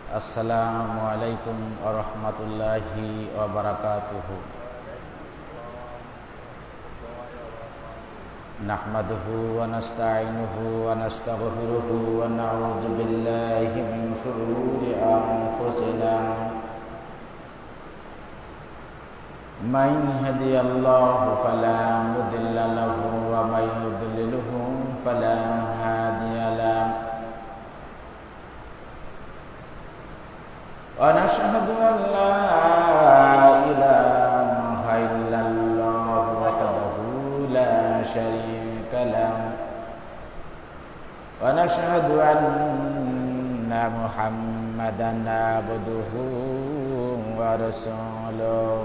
আসসালামু আলাইকুম ওয়া রাহমাতুল্লাহি ওয়া বারাকাতুহু। নাহমাদুহু ওয়া নাস্তাঈনুহু ওয়া নাস্তাগফিরুহু ওয়া নাউযু বিল্লাহি মিন শুরুরি আনফুসিনা। মান ইয়াহদিহিল্লাহু ফালা মুদিল্লা লাহু ওয়া মান ইউদ্লিলহু ফালা হাদিয়া লাহু। ونشهد أن لا إله إلا الله وحده لا شريك له ونشهد أن محمدا عبده ورسوله.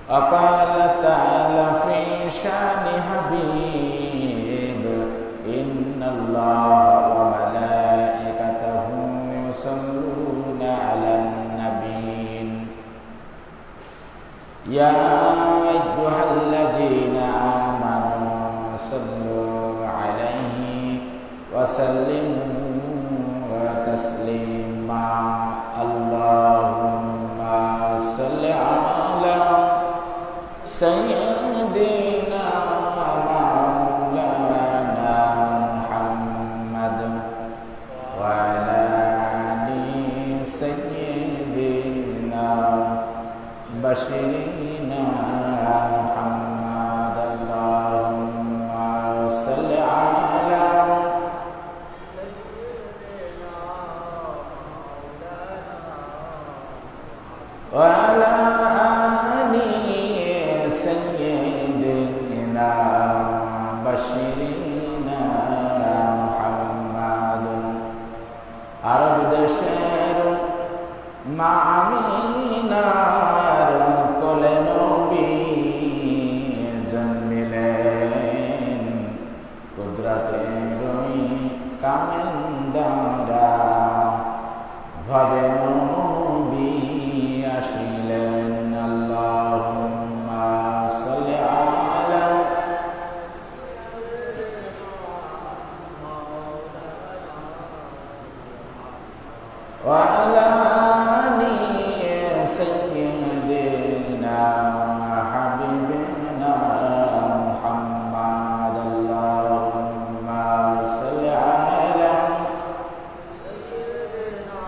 وقال تعالى في شأن حبيب إن الله وملائكته يصلون على النبي يا أيها الذين آمنوا صلوا عليه وسلموا تسليما. اللهم صل على سيدنا مولانا محمد وعلى آل سيدنا بشيرنا محمد. اللهم صل على سيدنا مولانا وعلى آل سيدنا بشيرنا محمد. আরব দেশের মা আমিনার কোলে নবী জন্মিলেন, কুদরতের ওই কামেন্দারা ভাবে নবী আসিলেন। আল্লাহুম্মা সাল্লি আলা وعلى آل سيدنا حبيبنا محمد. اللهم صل على سيدنا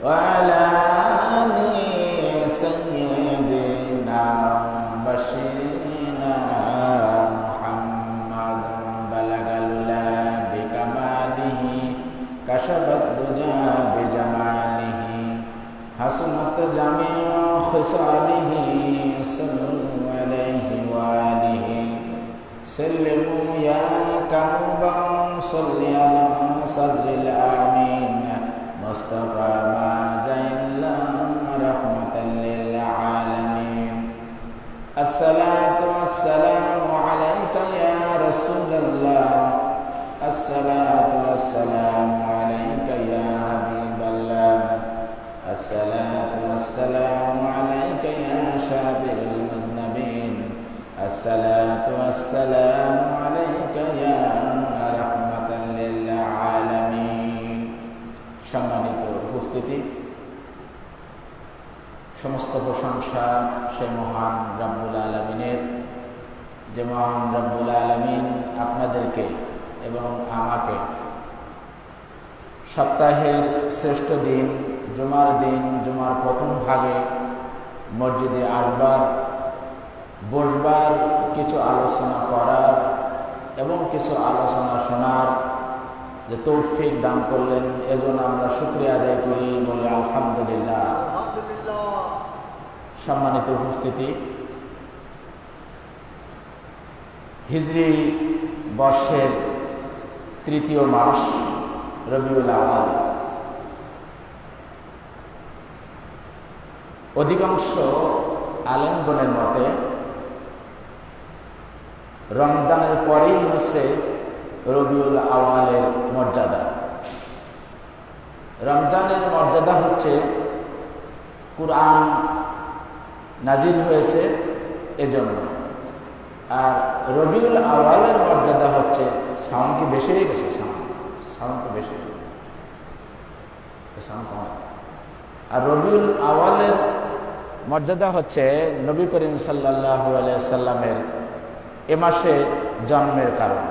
وعلى آل سيدنا بشيرنا محمد. بلغ العلا بكماله كشف الدجى بجماله حسنت جميع خصاله صلوا عليه وآله سلموا يا كربا صل على صدر الآمين مصطفى ما زل رحمة للعالمين. الصلاة والسلام عليك يا رسول الله. الصلاة والسلام عليك يا حبيب الله. الصلاة والسلام عليك يا شافع المذنبين. الصلاة والسلام عليك يا رحمة للعالمين. সম্মানিত উপস্থিতি, সমস্ত প্রশংসা সেই মহান রব্বুল আলামিনের, যে মহান রব্বুল আলামিন আপনাদেরকে এবং আমাকে সপ্তাহের শ্রেষ্ঠ দিন জুমার দিন, জুমার প্রথম ভাগে মসজিদে আসবার, বসবার, কিছু আলোচনা করার এবং কিছু আলোচনা শোনার যে তৌফিক দান করলেন, এজন্য আমরা শুকরিয়া আদায় করি, বলি আলহামদুলিল্লাহ। সম্মানিত উপস্থিতি, হিজরি বর্ষের তৃতীয় মাস রবিউল আউয়াল। অধিকাংশ আলেমগণের মতে রমজানের পরেই হচ্ছে রবিউল আউয়ালের মর্যাদা। রমজানের মর্যাদা হচ্ছে কুরআন নাজিল হয়েছে এজন্য, আর রবিউল আওয়ালের মর্যাদা হচ্ছে, সাউন্ড কি বেশি হয়ে গেছে? সাউন্ড কি বেশি, সাউন্ড কম। আর রবিউল আওয়ালের মর্যাদা হচ্ছে নবী করিম সাল্লাল্লাহু আলাইহি সাল্লামের এ মাসে জন্মের কারণ।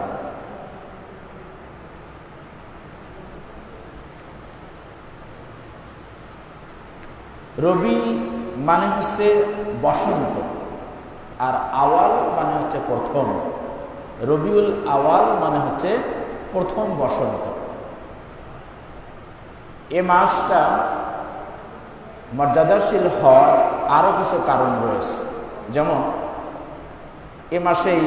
রবি মানে হচ্ছে বসন্ত, আর আওয়াল মানে হচ্ছে প্রথম। রবিউল আওয়াল মানে হচ্ছে প্রথম বসন্ত। এ মাসটা মর্যাদাশীল হওয়ার আরো কিছু কারণ রয়েছে। যেমন এ মাসেই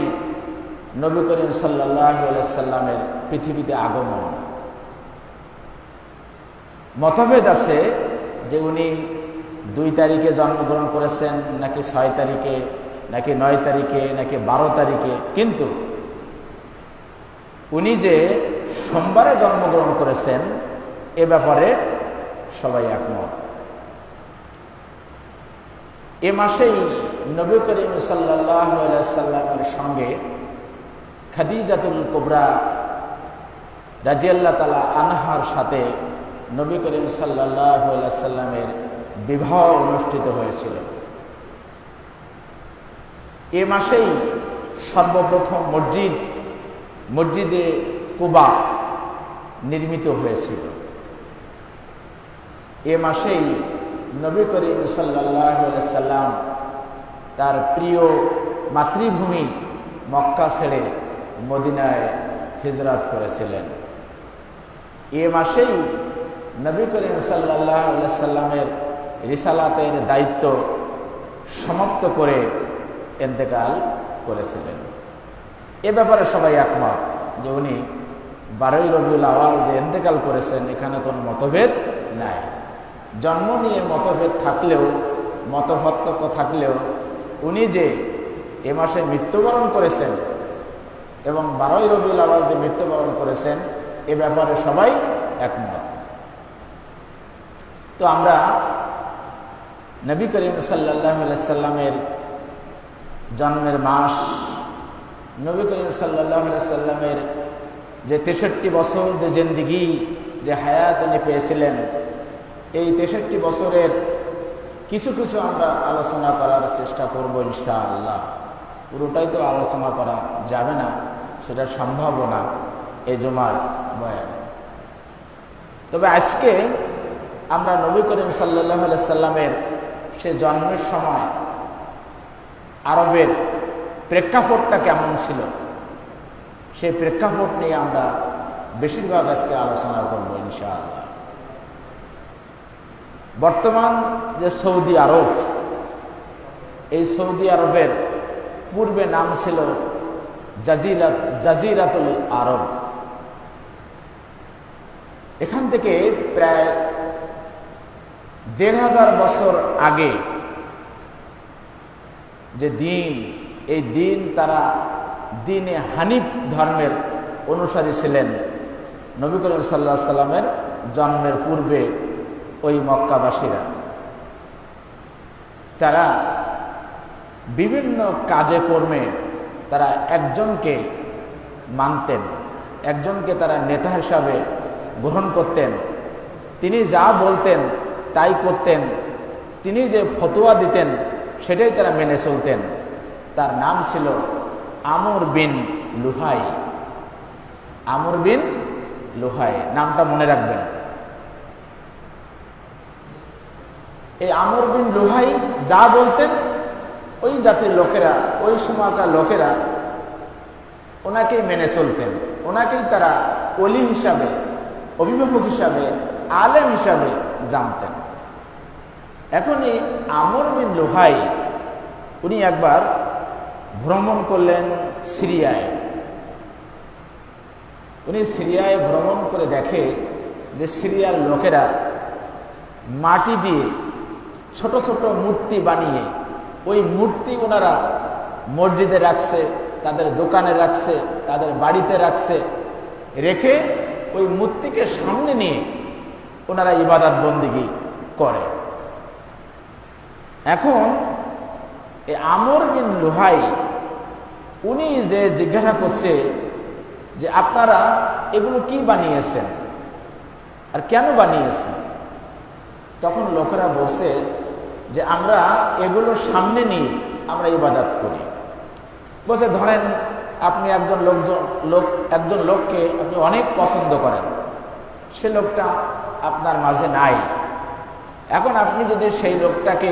নবী করিম সাল্লাল্লাহু আলাইহি সাল্লামের পৃথিবীতে আগমন। মতভেদ আছে যে উনি 2 তারিখে জন্মগ্রহণ করেছেন, নাকি 6 তারিখে, নাকি 9 তারিখে, নাকি 12 তারিখে, কিন্তু উনি যে সোমবারে জন্মগ্রহণ করেছেন এ ব্যাপারে সবাই একমত। এ মাসেই নবী করিম সাল্লাল্লাহু আলাইহি সাল্লামের সঙ্গে খাদিজাতুল কুবরা রাদিয়াল্লাহু তাআলা আনহার সাথে নবী করিম সাল্লাল্লাহু আলাইহি সাল্লামের বিবাহ অনুষ্ঠিত হয়েছিল। এ মাসেই সর্বপ্রথম মসজিদে কুবা নির্মিত হয়েছিল। এ মাসেই নবী করিম সাল্লাল্লাহু আলাইহি সাল্লাম তার প্রিয় মাতৃভূমি মক্কা ছেড়ে মদিনায় হিজরত করেছিলেন। এ মাসেই নবী করিম সাল্লাল্লাহু আলাইহি সাল্লামের রিসালাতের দায়িত্ব সমাপ্ত করে ইন্তেকাল করেছিলেন। এ ব্যাপারে সবাই একমত যে উনি 12ই রবিউল আওয়াল যে ইন্তেকাল করেছেন এখানে কোনো মতভেদ নাই। জন্ম নিয়ে মতভেদ থাকলেও, মতপার্থক্য থাকলেও উনি যে এ মাসে মৃত্যুবরণ করেছেন এবং 12ই রবিউল আওয়াল যে মৃত্যুবরণ করেছেন এ ব্যাপারে সবাই একমত। তো আমরা নবী করিম সাল্লাল্লাহু আলাইহি সাল্লামের জন্মের মাস, নবী করিম সাল্লাল্লাহু আলাইহি সাল্লামের যে 63 বছর যে জিন্দেগি, যে হায়াত উনি পেয়েছিলেন, এই 63 বছরের কিছু কিছু আমরা আলোচনা করার চেষ্টা করব ইনশাআল্লাহ। পুরোটাই তো আলোচনা করা যাবে না, সেটা সম্ভব না এই জুমার বয়ান। তবে আজকে আমরা নবী করিম সাল্লাল্লাহু আলাইহি সাল্লামের সে জন্মের সময় আরবের প্রেক্ষাপটটা কেমন ছিল সেই প্রেক্ষাপট নিয়ে আমরা বেশিরভাগ আজকে আলোচনা করব ইনশাআল্লাহ। বর্তমান যে সৌদি আরব, এই সৌদি আরবের পূর্বে নাম ছিল জাজিরাতুল আরব। এখান থেকে প্রায় 1500 বছর আগে যে দিন, এই দিন তারা দিনে হানিফ ধর্মের অনুসারী ছিলেন। নবী করিম সাল্লাল্লাহু আলাইহি সাল্লামের জন্মের পূর্বে ওই মক্কাবাসীরা তারা বিভিন্ন কাজে কর্মে তারা একজনকে মানতেন, একজনকে তারা নেতা হিসাবে গ্রহণ করতেন। তিনি যা বলতেন তাই করতেন, তিনি যে ফতোয়া দিতেন সেটাই তারা মেনে চলতেন। তার নাম ছিল আমর বিন লুহাই। আমর বিন লুহাই নামটা মনে রাখবেন। এই আমর বিন লুহাই যা বলতেন ওই জাতির লোকেরা, ওই সময়কার লোকেরা ওনাকেই মেনে চলতেন, ওনাকেই তারা ওলি হিসাবে, অভিভাবক হিসাবে, আলেম হিসাবে জানতেন। এখন এই আমর বিন লুহাই উনি একবার ভ্রমণ করলেন সিরিয়ায়। উনি সিরিয়ায় ভ্রমণ করে দেখে যে সিরিয়ার লোকেরা মাটি দিয়ে ছোট ছোট মূর্তি বানিয়ে, ওই মূর্তি ওনারা মসজিদে রাখছে, তাদের দোকানে রাখছে, তাদের বাড়িতে রাখছে, রেখে ওই মূর্তিকে সামনে নিয়ে ওনারা ইবাদত বন্দিগি করে। এখন এই আমর বিন লুহাই উনি যে জিজ্ঞাসা করছে যে আপনারা এগুলো কি বানিয়েছেন আর কেন বানিয়েছেন, তখন লোকেরা বলছে যে আমরা এগুলো সামনে নিয়ে আমরা ইবাদত করি। বলছে ধরেন আপনি একজন লোককে আপনি অনেক পছন্দ করেন, সে লোকটা আপনার মাঝে নাই। এখন আপনি যদি সেই লোকটাকে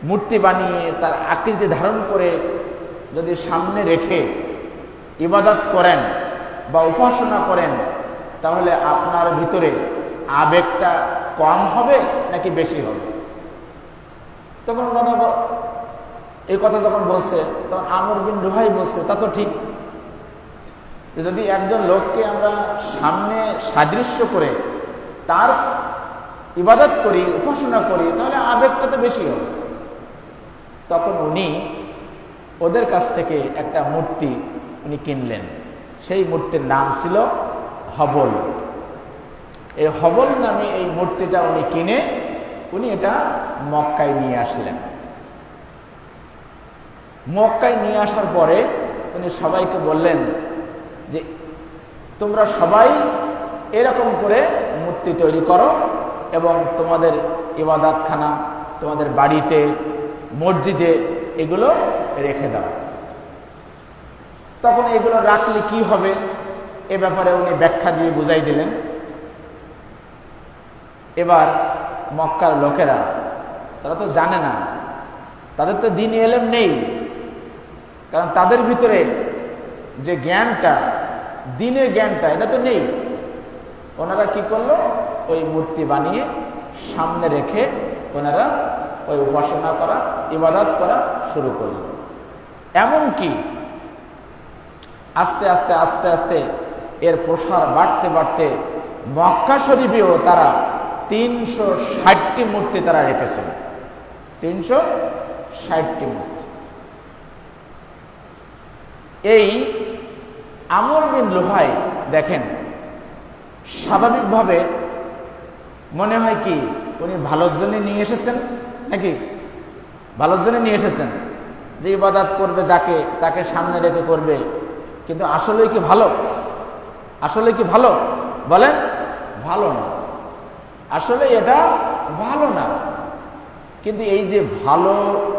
মূর্তি বানিয়ে তার আকৃতি ধারণ করে যদি সামনে রেখে ইবাদত করেন বা উপাসনা করেন, তাহলে আপনার ভিতরে আবেগটা কম হবে নাকি বেশি হবে? তখন এই কথা যখন বলছে, তখন আমর বিন লুহাই বলছে তা তো ঠিক, যদি একজন লোককে আমরা সামনে সাদৃশ্য করে তার ইবাদত করি, উপাসনা করি, তাহলে আবেগটা তো বেশি হবে। তখন উনি ওদের কাছ থেকে একটা মূর্তি উনি কিনলেন। সেই মূর্তির নাম ছিল হবল। এই হবল নামে এই মূর্তিটা উনি কিনে উনি এটা মক্কায় নিয়ে আসলেন। মক্কায় নিয়ে আসার পরে উনি সবাইকে বললেন যে তোমরা সবাই এরকম করে মূর্তি তৈরি করো এবং তোমাদের ইবাদতখানা, তোমাদের বাড়িতে, মসজিদে এগুলো রেখে দাও। তখন এগুলো রাখলে কি হবে এ ব্যাপারে উনি ব্যাখ্যা দিয়ে বুঝাই দিলেন। এবার মক্কার লোকেরা, তারা তো জানে না, তাদের তো দ্বীন ইলম নেই, কারণ তাদের ভিতরে যে জ্ঞানটা, দ্বীনের জ্ঞানটা, এটা তো নেই। ওনারা কি করলো, ওই মূর্তি বানিয়ে সামনে রেখে ওনারা ওই উপাসনা করা, ইবাদত করা শুরু করল। এমনকি আস্তে আস্তে আস্তে আস্তে এর প্রসার বাড়তে বাড়তে মক্কা শরীফেও তারা 360টি মূর্তি তারা রেখেছেন। 360টি মূর্তি। এই আমর বিন লুহাই দেখেন, স্বাভাবিকভাবে মনে হয় কি উনি ভালোর জন্য নিয়ে এসেছেন নাকি? ভালোর জন্য নিয়ে এসেছেন, যে ইবাদত করবে যাকে তাকে সামনে রেখে করবে। কিন্তু আসলে কি ভালো? আসলে কি ভালো বলেন? ভালো না, আসলে এটা ভালো না। কিন্তু এই যে ভালো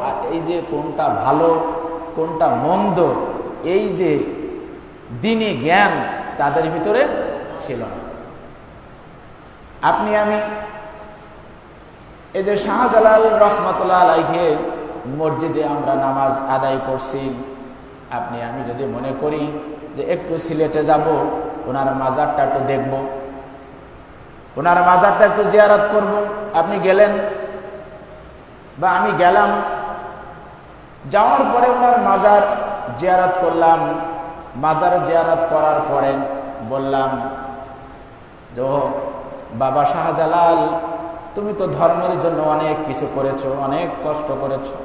আর এই যে কোনটা ভালো কোনটা মন্দ, এই যে দ্বীনি জ্ঞান তাদের ভিতরে ছিল না। আপনি আমি এই যে শাহজালাল রহমতুল্লাহ আলাইহির মসজিদে আমরা নামাজ আদায় করছি, আপনি আমি যদি মনে করি যে একটু সিলেটে যাব, ওনার মাজারটা একটু দেখব, ওনার মাজারটা একটু জিয়ারত করব, আপনি গেলেন বা আমি গেলাম, যাওয়ার পরে ওনার মাজার জিয়ারত করলাম। মাজার জিয়ারত করার পরে বললাম, যে বাবা শাহজালাল, তুমি তো ধর্মের জন্য অনেক কিছু করেছো, অনেক কষ্ট করেছো,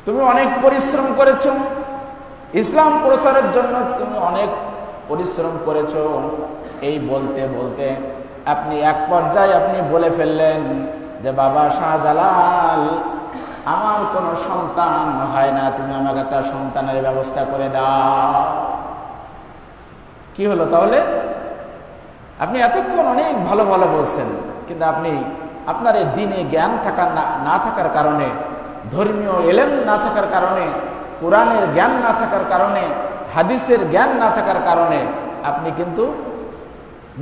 তুমি অনেক পরিশ্রম করেছো, ইসলাম প্রচারের জন্য তুমি অনেক পরিশ্রম করেছো। এই বলতে বলতে আপনি এক পর্যায়ে আপনি বলে ফেললেন যে বাবা শাহজালাল, আমার কোনো সন্তান হয় না, তুমি আমাকে একটা সন্তানের ব্যবস্থা করে দাও। কি হলো তাহলে? আপনি এতক্ষণ অনেক ভালো ভালো বলছেন, কিন্তু আপনি আপনার এই দ্বীনে জ্ঞান না থাকার কারণে, ধর্মীয় ইলম না থাকার কারণে, কোরআনের জ্ঞান না থাকার কারণে, হাদিসের জ্ঞান না থাকার কারণে আপনি কিন্তু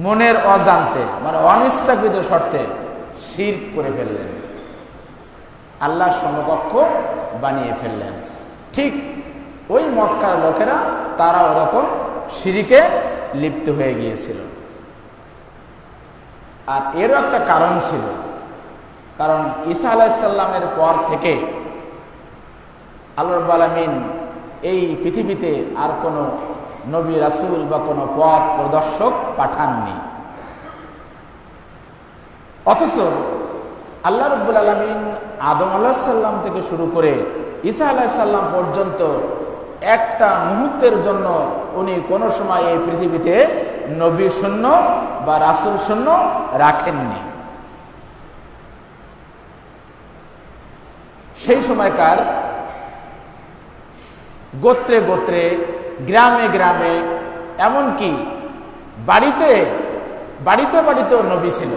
মনের অজান্তে, মানে অনিচ্ছাকৃত শর্তে শিরক করে ফেললেন, আল্লাহর সমকক্ষ বানিয়ে ফেললেন। ঠিক ওই মক্কার লোকেরা তারা ওরকম শিরকে লিপ্ত হয়ে গিয়েছিল। আর এরও একটা কারণ ছিল, কারণ ঈসা আলাইহিস সালামের পর থেকে আল্লাহ রাব্বুল আলামিন এই পৃথিবীতে আর কোনো নবী রাসূল বা কোনো পথ প্রদর্শক পাঠাননি। অথচ আল্লাহ রাব্বুল আলামিন আদম আলাইহিস সালাম থেকে শুরু করে ঈসা আলাইহিস সালাম পর্যন্ত একটা মুহূর্তের জন্য উনি কোনো সময় এই পৃথিবীতে নবী শূন্য বা রাসূল শূন্য রাখেননি। সেই সময়কার গোত্রে গোত্রে, গ্রামে গ্রামে, এমনকি বাড়িতে বাড়িতে বাড়িতেও নবী ছিল,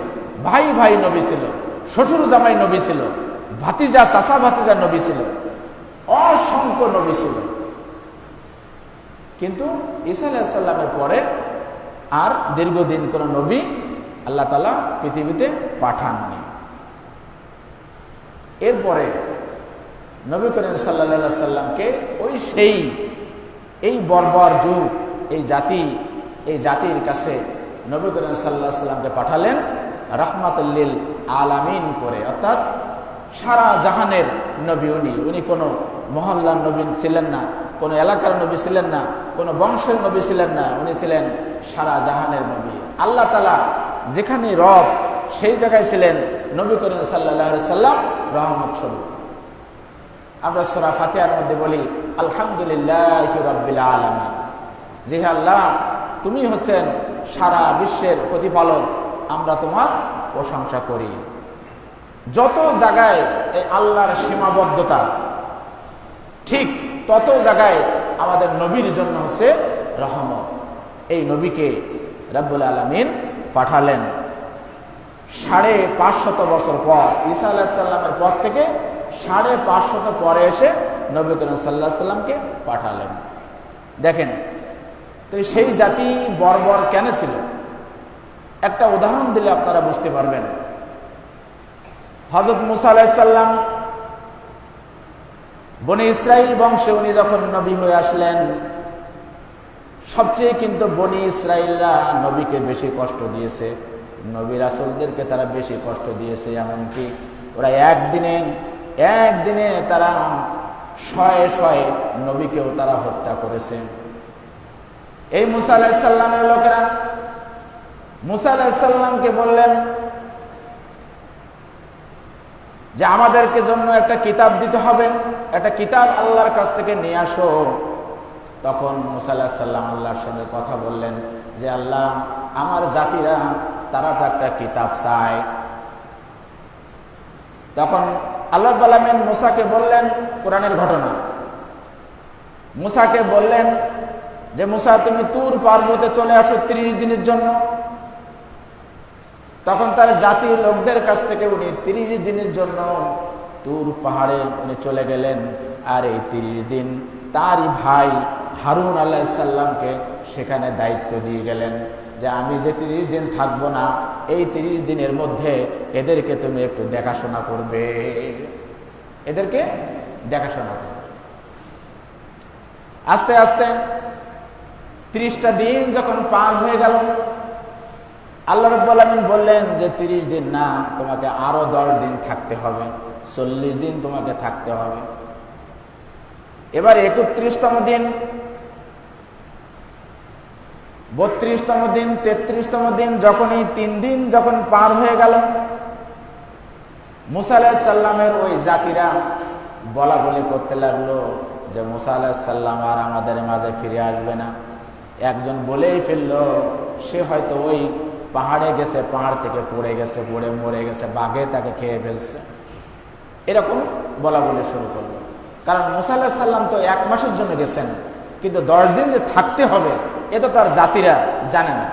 ভাই ভাই নবী ছিল, শ্বশুর জামাই নবী ছিল, ভাতিজা চাচা ভাতিজা নবী ছিল, অসংখ্য নবী ছিল। কিন্তু ঈসা আলাইহিস সালামের পরে আর দীর্ঘদিন কোন নবী আল্লাহ তাআলা পৃথিবীতে পাঠাননি। এরপরে নবী করিম সাল্লাল্লাহু আলাইহি সাল্লামকে এই বর্বর যুগ, এই জাতির কাছে নবী করিম সাল্লাল্লাহু আলাইহি সাল্লামকে পাঠালেন রাহমাতুল লিল আলামিন করে, অর্থাৎ সারা জাহানের নবী। উনি কোনো মহল্লার নবী ছিলেন না, কোনো এলাকার নবী ছিলেন না, কোনো বংশের নবী ছিলেন না, উনি ছিলেন সারা জাহানের নবী। আল্লাহ তাআলা যেখানে রব, সেই জায়গায় ছিলেন নবী করিম সাল্লাল্লাহু আলাইহি সাল্লাম রহমত স্বরূপ। আমরা সূরা ফাতিহার মধ্যে বলি আলহামদুলিল্লাহি রাব্বিল আলামিন, যে আল্লাহ তুমি হচ্ছেন সারা বিশ্বের প্রতিপালক, আমরা তোমার প্রশংসা করি। যত জায়গায় এই আল্লাহর সীমাবদ্ধতা, ঠিক তত জায়গায় আমাদের নবীর জন্য হচ্ছে রহমত। এই নবীকে রব্বুল আলামিন পাঠালেন 550 বছর পর, ঈসা আলাইহিস সালামের পর থেকে 550 পরে এসে নবী করিম সাল্লাল্লাহু আলাইহি সাল্লামকে পাঠালেন। দেখেন তো সেই জাতি বর্বর কেন ছিল, একটা উদাহরণ দিলে আপনারা বুঝতে পারবেন। হযরত মুসা আলাইহিস সালাম বনি ইসরাইল বংশে উনি যখন নবী হয়ে আসলেন, সবচেয়ে কিন্তু বনি ইসরাইলরা নবীকে বেশি কষ্ট দিয়েছে, নবী রাসূলদেরকে তারা বেশি কষ্ট দিয়েছে। এমনকি ওরা একদিনে তারা শয়ে নবীকেও তারা হত্যা করেছে। এই মুসা আলাইহিস সালামের লোকেরা মুসা আলাইহিস সালামকে বললেন যে আমাদেরকে জন্য একটা কিতাব দিতে হবে, একটা কিতাব আল্লাহর কাছ থেকে নিয়ে আসো। তখন মুসা আলাইহিস সালাম আল্লাহর সঙ্গে কথা বললেন যে আল্লাহ, আমার জাতিরা তারা তো একটা কিতাব চায়। তখন আল্লাহ রাব্বুল আলামিন মুসাকে বললেন, কোরআনের ঘটনা, মুসাকে বললেন যে মুসা তুমি তুর পর্বতে চলে আসো 30 দিনের জন্য। তখন তার জাতির লোকদের কাছ থেকে উনি 30 দিনের জন্য তুর পাহাড়ে উনি চলে গেলেন। আর এই 30 দিন তারই ভাই হারুন আলাইহিস সালামকে সেখানে দায়িত্ব দিয়ে গেলেন যে আমি যে 30 দিন থাকবো না, এই 30 দিনের মধ্যে এদেরকে তুমি একটু দেখাশোনা করবে, এদেরকে দেখাশোনা করবে। আস্তে আস্তে 30টা দিন যখন পার হয়ে গেল, আল্লাহ রাব্বুল আলামিন বললেন যে 30 দিন না, তোমাকে আরো 10 দিন থাকতে হবে, 40 দিন তোমাকে থাকতে হবে। এবার 31তম দিন, 32তম দিন, 33তম দিন, যখনই 3 দিন যখন পার হয়ে গেল, মুসা আলাইহিস সালামের ওই জাতিরা বলা বলি করতে লাগলো যে মুসা আলাইহিস সালাম আর আমাদের মাঝে ফিরে আসবে না। একজন বলেই ফেললো সে হয়তো ওই পাহাড়ে গেছে, পাহাড় থেকে পড়ে গেছে, পড়ে মরে গেছে, বাঘে তাকে খেয়ে ফেলছে, এরকম বলা বলি শুরু করলো। কারণ মুসা আলাইহিস সালাম তো 1 মাসের জন্য গেছেন, কিন্তু 10 দিন যে থাকতে হবে এ তো তার জাতিরা জানে না।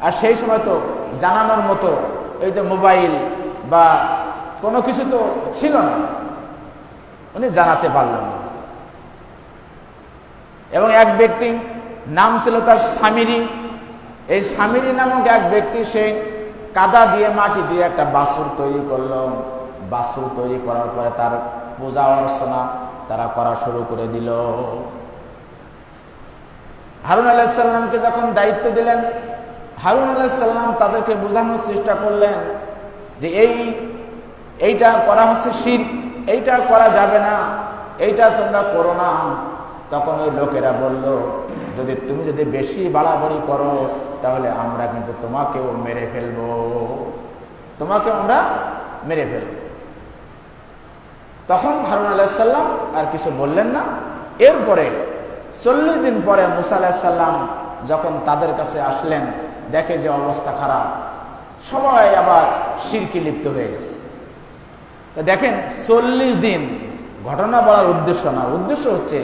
আর সেই সময় তো জানানোর মতো এই যে মোবাইল বা কোনো কিছু তো ছিল না, উনি জানাতে পারলেন না। এবং এক ব্যক্তি নাম ছিল তার সামিরি, এই সামিরি নামক এক ব্যক্তি সে কাদা দিয়ে মাটি দিয়ে একটা বাছুর তৈরি করলো। বাছুর তৈরি করার পরে তার পূজা অর্চনা তারা করা শুরু করে দিল। হারুন আলাইহিস সালামকে যখন দায়িত্ব দিলেন, হারুন আলাইহিস সালাম তাদেরকে বোঝানোর চেষ্টা করলেন যে এইটা করা হচ্ছে শিরক, এইটা করা যাবে না, এইটা তোমরা করো না। তখন ওই লোকেরা বলল তুমি যদি বেশি বাড়াবাড়ি করো তাহলে আমরা কিন্তু তোমাকেও মেরে ফেলবো, তোমাকে আমরা মেরে ফেলব। তখন হারুন আলাইহিস সালাম আর কিছু বললেন না। এরপরে 40 দিন পরে মুসা আলাইহিস সালাম যখন তাদের কাছে আসলেন, দেখে যে অবস্থা খারাপ, সবাই আবার শিরকে লিপ্ত হয়ে গেছে। তো দেখেন 40 দিন, ঘটনা বলার উদ্দেশ্য না, উদ্দেশ্য হচ্ছে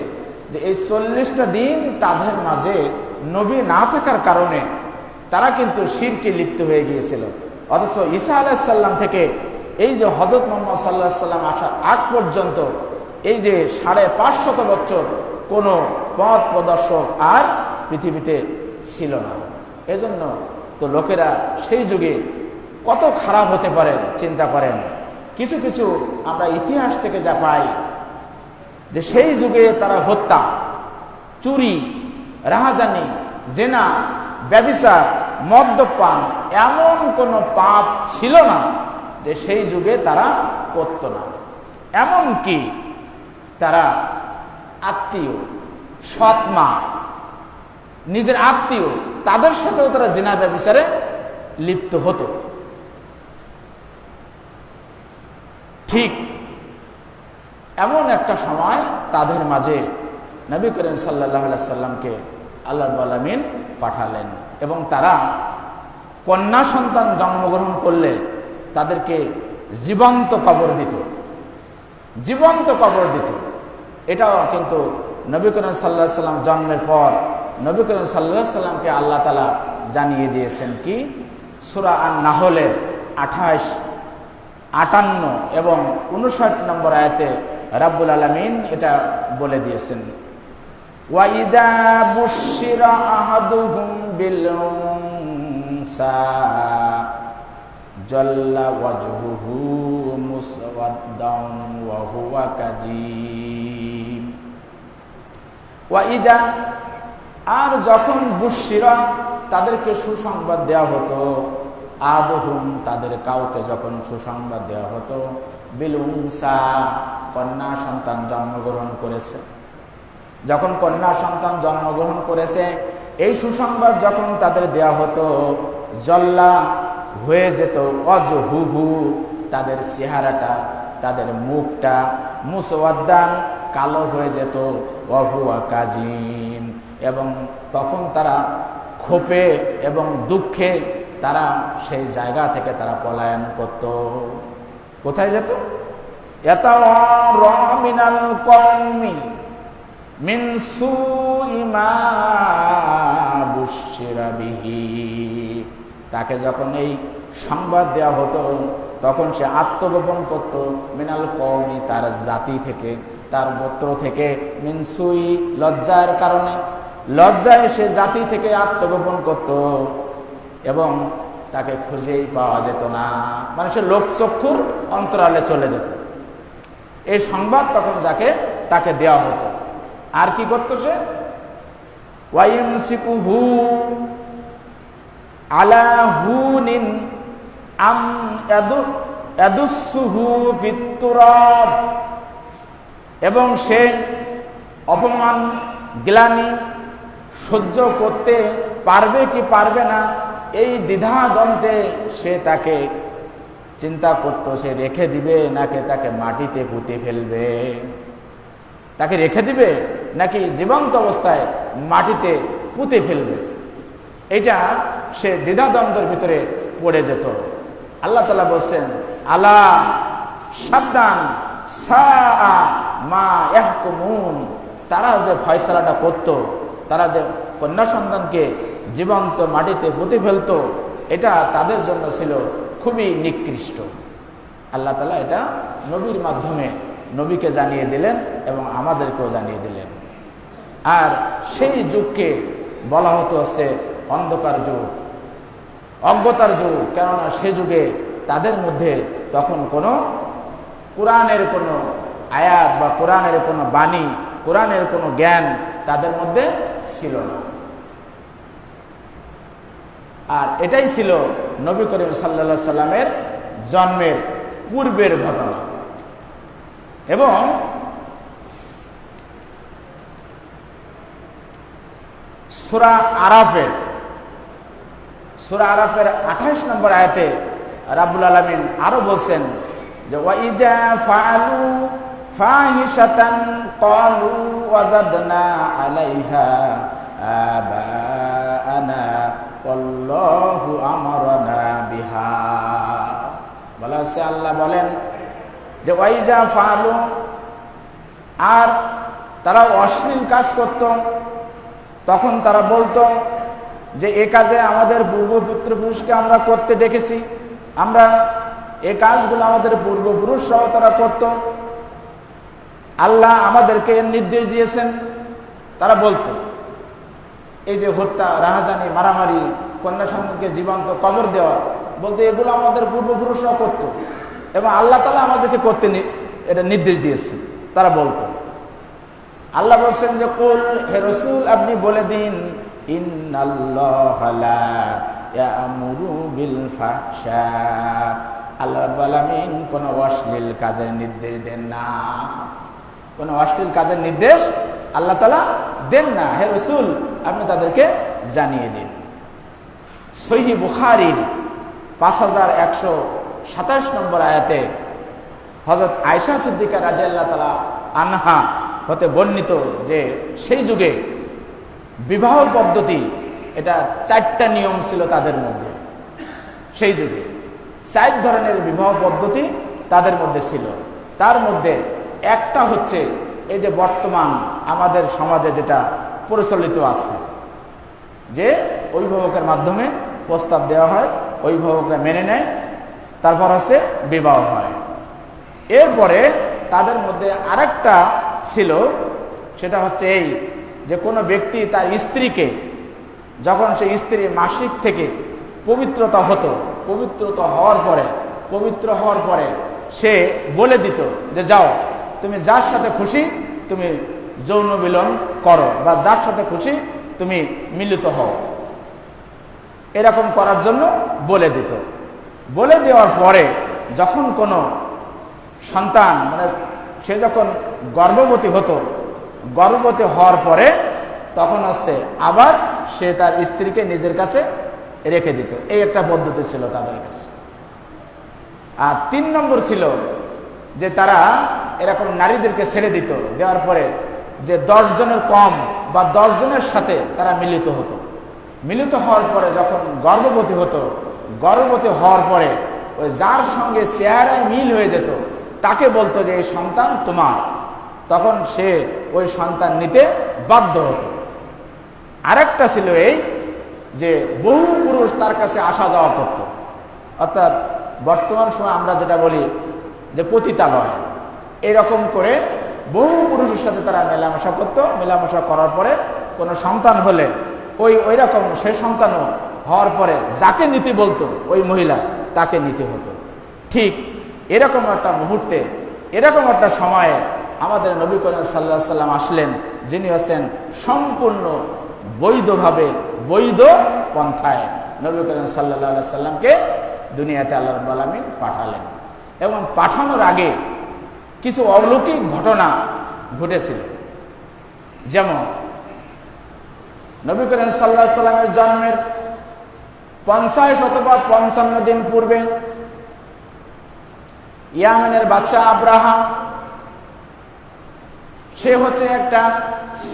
যে এই 40টা দিন তাদের মাঝে নবী না থাকার কারণে তারা কিন্তু শিরকে লিপ্ত হয়ে গিয়েছিল। অথচ ঈসা আলাইহিস সালাম থেকে এই যে হযরত মুহাম্মদ সাল্লাল্লাহু আলাইহি সাল্লাম আসার আগ পর্যন্ত এই যে 550 বছর কোনো পথ প্রদর্শক আর পৃথিবীতে ছিল না। এজন্য তো লোকেরা সেই যুগে কত খারাপ হতে পারে চিন্তা করেন। কিছু কিছু আমরা ইতিহাস থেকে যা পাই যে সেই যুগে তারা হত্যা, চুরি, রাহাজানি, জেনা, ব্যভিচার, মদ্যপান এমন কোনো পাপ ছিল না যে সেই যুগে তারা করত না। এমন কি তারা আত্মীয়, সৎ মা, নিজের আত্মীয় তাদের সাথেও তারা জিনা ব্যভিচারে লিপ্ত হতো। ঠিক এমন একটা সময় তাদের মাঝে নবী করিম সাল্লাল্লাহু আলাইহি সাল্লামকে আল্লাহ রাব্বুল আলামিন পাঠালেন এবং তারা কন্যা সন্তান জন্মগ্রহণ করলে তাদেরকে জীবন্ত কবর দিত, জীবন্ত কবর দিত। এটাও কিন্তু নবী করিম সাল্লাল্লাহু আলাইহি সাল্লাম জন্মের পর নবী করিম সাল্লাল্লাহু আলাইহি সাল্লামকে আল্লাহ তাআলা জানিয়ে দিয়েছেন কি সূরা আন-নাহলের 28, 58 এবং 59 নম্বর আয়াতে রাব্বুল আলামিন এটা বলে দিয়েছেন, ওয়া ইযা বুশিরা আহাদুহুম বিল উনসা জাল্লা ওয়াজহুহু মুসওয়াদ্দান ওয়া হুয়া কাযীম। ওয়া ইযা আর যখন বুশিরা তাদেরকে সুসংবাদ দেওয়া হতো, আদহুম তাদের কাউকে যখন সুসংবাদ দেওয়া হতো, বিল উনসা কন্যা সন্তান জন্মগ্রহণ করেছে, যখন কন্যা সন্তান জন্মগ্রহণ করেছে এই সুসংবাদ যখন তাদের দেওয়া হতো, জল্লা হয়ে যেত ওয়াজহুহু তাদের চেহারাটা, তাদের মুখটা, মুসওয়াদ্দান কালো হয়ে যেত, ওয়া হুয়া কাযীম এবং তখন তারা ক্ষোভে এবং দুঃখে তারা সেই জায়গা থেকে তারা পলায়ন করত। কোথায় যেত? ইয়াতাওয়ারা মিনাল কওমি মিন সুই মা বুশিরা বিহি। তাকে যখন এই সংবাদ দেওয়া হতো তখন সে আত্মগোপন করত, মিনাল কওমি তার জাতি থেকে, তার গোত্র থেকে, মিন সুই লজ্জার কারণে, লজ্জায় সে জাতি থেকে আত্মগোপন করত এবং তাকে খুঁজেই পাওয়া যেত না, মানে সে লোকচক্ষুর অন্তরালে চলে যেত। এই সংবাদ তখন যাকে তাকে দেওয়া হতো। আর কি করত সে? ওয়াইমসিকুহু আলা হুনিন আম ইয়াদুসসুহু ফিত তুরাব এবং সে অপমান গ্লানি সহ্য করতে পারবে কি পারবে না এই দ্বিধা দ্বন্দ্বে সে তাকে চিন্তা করত, সে রেখে দিবে নাকি তাকে মাটিতে পুঁতে ফেলবে, তাকে রেখে দিবে নাকি জীবন্ত অবস্থায় মাটিতে পুঁতে ফেলবে। এটা সে দ্বিধাদ্বন্দ্বের ভিতরে পড়ে যেত। আল্লাহ তাআলা বলছেন, আলা সাবধান সাআ মা ইয়াহকুমুন, তারা যে ফয়সালাটা করত, তারা যে কন্যা সন্তানকে জীবন্ত মাটিতে পুঁতে ফেলত, এটা তাদের জন্য ছিল খুবই নিকৃষ্ট। আল্লাহ তাআলা এটা নবীর মাধ্যমে নবীকে জানিয়ে দিলেন এবং আমাদেরকেও জানিয়ে দিলেন। আর সেই যুগকে বলা হতো হচ্ছে অন্ধকার যুগ, অজ্ঞতার যুগ। কেননা সে যুগে তাদের মধ্যে তখন কোনো কোরআনের কোনো আয়াত বা কোরআনের কোনো বাণী, কোরআনের কোনো জ্ঞান তাদের মধ্যে ছিল না। আর এটাই ছিল নবী করিম সাল্লাল্লাহু আলাইহি সাল্লামের জন্মের পূর্বের ঘটনা। এবং সূরা আরাফের 28 নম্বর আয়াতে রাব্বুল আলামিন আরো বলছেন যে ওয়াইজা ফাআলু ফাহিশাতান ক্বালু ওয়াজাদনা আলাইহা আবাআনা ওয়াল্লাহু আমারানা বিহা। বলা আছে, আল্লাহ বলেন যে ওয়াইজা ফাআলু, আর তারা অশ্লীল কাজ করত, তখন তারা বলতো যে এ কাজে আমাদের পূর্বপুত্রপুরুষকে আমরা করতে দেখেছি, আমরা এই কাজগুলো আমাদের পূর্বপুরুষরাও তারা করত, আল্লাহ আমাদেরকে এর নির্দেশ দিয়েছেন। তারা বলতো এই যে হত্যা, রাহাজানি, মারামারি, কন্যা সন্তানকে জীবন্ত কবর দেওয়া, বলতে এগুলো আমাদের পূর্বপুরুষরাও করত এবং আল্লাহ তাআলা আমাদেরকে করতে এটা নির্দেশ দিয়েছেন। তারা বলতো। আল্লাহ বলছেন যে কুল, হে রাসূল আপনি বলে দিন, ইন্নাল্লাহা লা ইয়া'মুরু বিল ফাহশা, আল্লাহ রাব্বুল আলামিন কোন অশ্লীল কাজের নির্দেশ দেন না, কোন অশ্লীল কাজের নির্দেশ আল্লাহ তাআলা দেন না। হে রাসূল আপনি তাদেরকে জানিয়ে দিন। সহিহ বুখারীর 5127 নম্বর আয়াতে হযরত আয়েশা সিদ্দিকা রাদিয়াল্লাহু তাআলা আনহা হতে বর্ণিত যে সেই যুগে বিবাহ পদ্ধতি, এটা 4টা নিয়ম ছিল তাদের মধ্যে। সেই যুগে 4 ধরনের বিবাহ পদ্ধতি তাদের মধ্যে ছিল। তার মধ্যে একটা হচ্ছে এই যে বর্তমান আমাদের সমাজে যেটা প্রচলিত আছে, যে অভিভাবকের মাধ্যমে প্রস্তাব দেওয়া হয়, অভিভাবকরা মেনে নেয়, তারপর হচ্ছে বিবাহ হয়। এরপরে তাদের মধ্যে আরেকটা ছিল, সেটা হচ্ছে এই যে কোনো ব্যক্তি তার স্ত্রীকে যখন সেই স্ত্রী মাসিক থেকে পবিত্রতা হতো, পবিত্র হওয়ার পরে সে বলে দিত যে যাও তুমি যার সাথে খুশি তুমি যৌন মিলন করো, বা যার সাথে খুশি তুমি মিলিত হও, এরকম করার জন্য বলে দিত। বলে দেওয়ার পরে যখন কোনো সন্তান, মানে সে যখন গর্ভবতী হতো, গর্ভবতী হওয়ার পরে তখন হচ্ছে আবার সে তার স্ত্রীকে নিজের কাছে রেখে দিত। এই একটা পদ্ধতি ছিল তাদের কাছে। আর 3 নম্বর ছিল যে তারা এরকম নারীদেরকে ছেড়ে দিত, দেওয়ার পরে যে 10 জনের কম বা 10 জনের সাথে তারা মিলিত হতো। মিলিত হওয়ার পরে যখন গর্ভবতী হতো, গর্ভবতী হওয়ার পরে ওই যার সঙ্গে চেহারায় মিল হয়ে যেত তাকে বলতো যে এই সন্তান তোমার, তখন সে ওই সন্তান নিতে বাধ্য হতো। আরেকটা ছিল এই যে বহু পুরুষ তার কাছে আসা যাওয়া করত, অর্থাৎ বর্তমান সময় আমরা যেটা বলি যে পতিতালয়, এরকম করে বহু পুরুষের সাথে তারা মেলামেশা করত। মেলামেশা করার পরে কোনো সন্তান হলে ওই রকম সে সন্তানও হওয়ার পরে যাকে নিতে বলতো ওই মহিলা তাকে নিতে হতো। ঠিক এরকম একটা মুহূর্তে, এরকম একটা সময়ে আমাদের নবী করিম সাল্লাল্লাহু আলাইহি সাল্লাম আসলেন, যিনি হচ্ছেন সম্পূর্ণ বৈধভাবে, বৈধ পন্থায় নবী করিম সাল্লাল্লাহু আলাইহি সাল্লামকে দুনিয়াতে আল্লাহ রাব্বুল আলামিন পাঠালেন। এবং পাঠানোর আগে কিছু অলৌকিক ঘটনা ঘটেছিল। যেমন নবী করিম সাল্লাল্লাহু আলাইহি সাল্লামের জন্মের 50 অথবা 55 দিন পূর্বে ইয়ামেনের বাদশা আব্রাহা, সে হচ্ছে একটা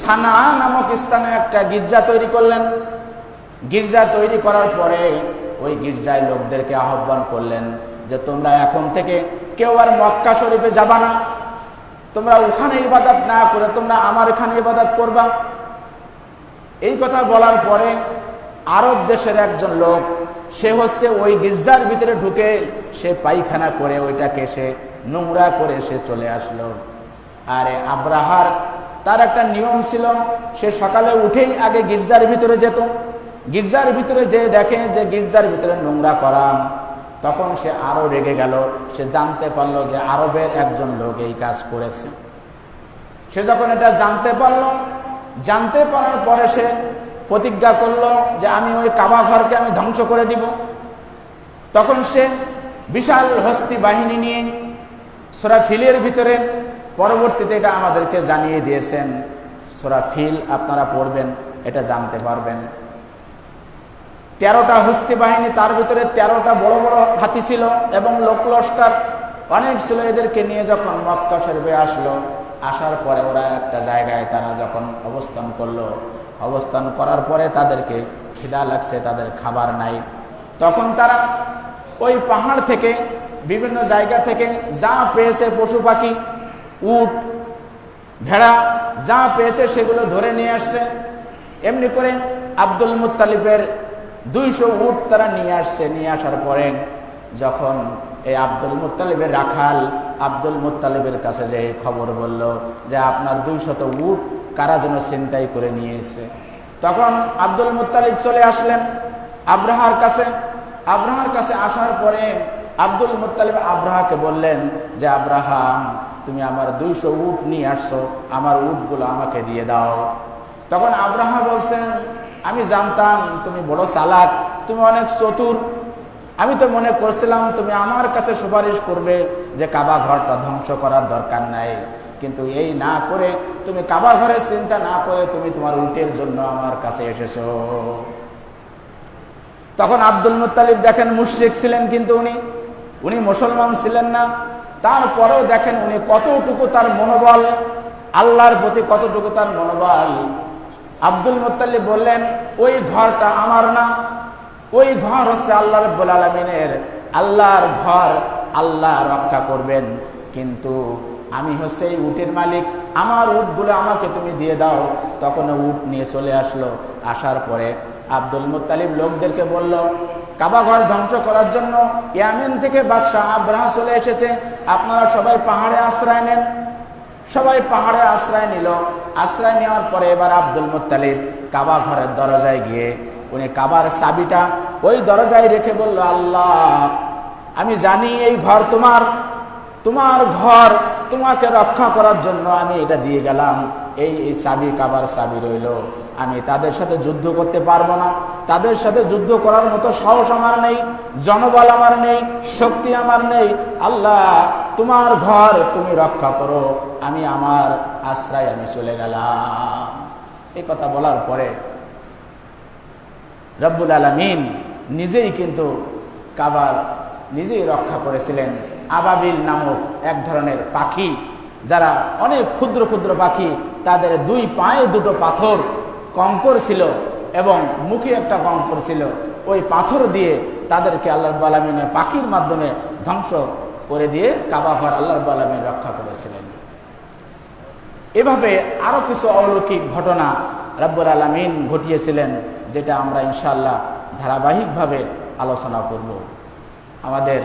সানা নামক স্থানে একটা গির্জা তৈরি করলেন। গির্জা তৈরি করার পরে ওই গির্জায় লোকদেরকে আহ্বান করলেন যে তোমরা এখন থেকে কেউ আর মক্কা শরীফে যাবা না, তোমরা ওখানে ইবাদত না করে তোমরা আমার এখানে ইবাদত করবা। এই কথা বলার পরে আরব দেশের একজন লোক, সে হচ্ছে ওই গির্জার ভিতরে ঢুকে সে পায়খানা করে ওইটাকে সে নোংরা করে সে চলে আসলো। আরে আব্রাহার তার একটা নিয়ম ছিল, সে সকালে উঠেই আগে গির্জার ভিতরে যেত। গির্জার ভিতরে যে দেখে যে গির্জার ভিতরে নোংরা করা, তখন সে আরো রেগে গেল। সে জানতে পারলো যে আরবের একজন লোক এই কাজ করেছে। সে যখন এটা জানতে পারলো, জানতে পারার পরে সে প্রতিজ্ঞা করলো যে আমি ওই কাবা ঘরকে আমি ধ্বংস করে দিব। তখন সে বিশাল হস্তি বাহিনী নিয়ে সূরা ফিলের ভিতরে, পরবর্তীতে এটা আমাদেরকে জানিয়ে দিয়েছেন, সূরা ফিল আপনারা পড়বেন, এটা জানতে পারবেন। 13টা হস্তি বাহিনী, তার ভিতরে 13টা বড় বড় হাতি ছিল এবং লোক লস্কর অনেক ছিল। এদেরকে নিয়ে যখন মক্কা শরীফে আসলো, আসার পরে ওরা একটা জায়গায় তারা যখন অবস্থান করলো, অবস্থান করার পরে তাদেরকে খিদা লাগছে, তাদের খাবার নাই। তখন তারা ওই পাহাড় থেকে বিভিন্ন জায়গা থেকে যা পেয়েছে, পশু পাখি, উট, ভেড়া যা পেয়েছে সেগুলো ধরে নিয়ে আসছে। এমনি করে আব্দুল মুত্তালিবের 200 উট তারা নিয়ে আসছে। নিয়ে আসার পরে যখন এই আব্দুল মুত্তালিবের রাখাল আব্দুল মুত্তালিবের কাছে যে খবর বলল যে আপনার 200 উট কারা যেন ছিনতাই করে নিয়ে এসেছে, তখন আব্দুল মুত্তালিব চলে আসলেন আব্রাহার কাছে। আব্রাহার কাছে আসার পরে আব্দুল মুত্তালিব আব্রাহাকে বললেন যে আব্রাহা, তুমি আমার 200 উট নিয়ে আসছো, আমার উটগুলো আমাকে দিয়ে দাও। তখন আব্রাহা বলছেন, আমি জানতাম তুমি বড় চালাক, তুমি অনেক চতুর। আমি তো মনে করছিলাম তুমি আমার কাছে সুপারিশ করবে যে কাবা ঘরটা ধ্বংস করার দরকার নাই, কিন্তু এই না করে তুমি কাবা ঘরের চিন্তা না করে তুমি তোমার উটের জন্য আমার কাছে এসেছো। তখন আব্দুল মুত্তালিব দেখেন মুশরিক ছিলেন, কিন্তু উনি মুসলমান ছিলেন না। তারপরেও দেখেন উনি কতটুকু তার মনোবল, আল্লাহর প্রতি কতটুকু তার মনোবল। আব্দুল মুত্তালিব বললেন, ওই ঘরটা আমার না, ওই ঘর হচ্ছে আল্লাহ রাব্বুল আলামিনের। আল্লাহর ঘর আল্লাহ রক্ষা করবেন, কিন্তু আমি হচ্ছে এই উটের মালিক, আমার উটগুলো আমাকে তুমি দিয়ে দাও। তখন উট নিয়ে চলে আসলো। আসার পরে আব্দুল মুত্তালিব লোকদেরকে বলল, কাবা ঘর ধ্বংস করার জন্য ইয়ামেন থেকে বাদশাহ আব্রাহা চলে এসেছে, আপনারা সবাই পাহাড়ে আশ্রয় নেন। সবাই পাহাড়ে আশ্রয় নিল। আশ্রয় নেওয়ার পরে এবার আব্দুল মুত্তালিব কাবা ঘরের দরজায় গিয়ে উনি কাবার চাবিটা ওই দরজায় রেখে বলল, আল্লাহ, আমি জানি এই ঘর তোমার ঘর, তোমাকে রক্ষা করার জন্য আমি এটা দিয়ে গেলাম। এই চাবি কাবার চাবি রইল। আমি তাদের সাথে যুদ্ধ করতে পারবো না, তাদের সাথে যুদ্ধ করার মতো সাহস আমার নেই, জনবল আমার নেই, শক্তি আমার নেই। আল্লাহ, তোমার ঘর তুমি রক্ষা করো, আমি আমার আশ্রয় আমি চলে গেলাম। এই কথা বলার পরে রব্বুল আলামিন নিজেই কিন্তু কাবার নিজেই রক্ষা করেছিলেন। আবাবিল নামক এক ধরনের পাখি, যারা অনেক ক্ষুদ্র ক্ষুদ্র পাখি, তাদের 2 পায়ে 2টো পাথর কঙ্কর ছিল এবং মুখে একটা কঙ্কর ছিল। ওই পাথর দিয়ে তাদেরকে আল্লাহ রাব্বুল আলামিন পাখির মাধ্যমে ধ্বংস করে দিয়ে কাবা ঘর আল্লাহ রাব্বুল আলামিন রক্ষা করেছিলেন। এভাবে আরো কিছু অলৌকিক ঘটনা রাব্বুল আলামিন ঘটিয়েছিলেন, যেটা আমরা ইনশাআল্লাহ ধারাবাহিকভাবে আলোচনা করব। আমাদের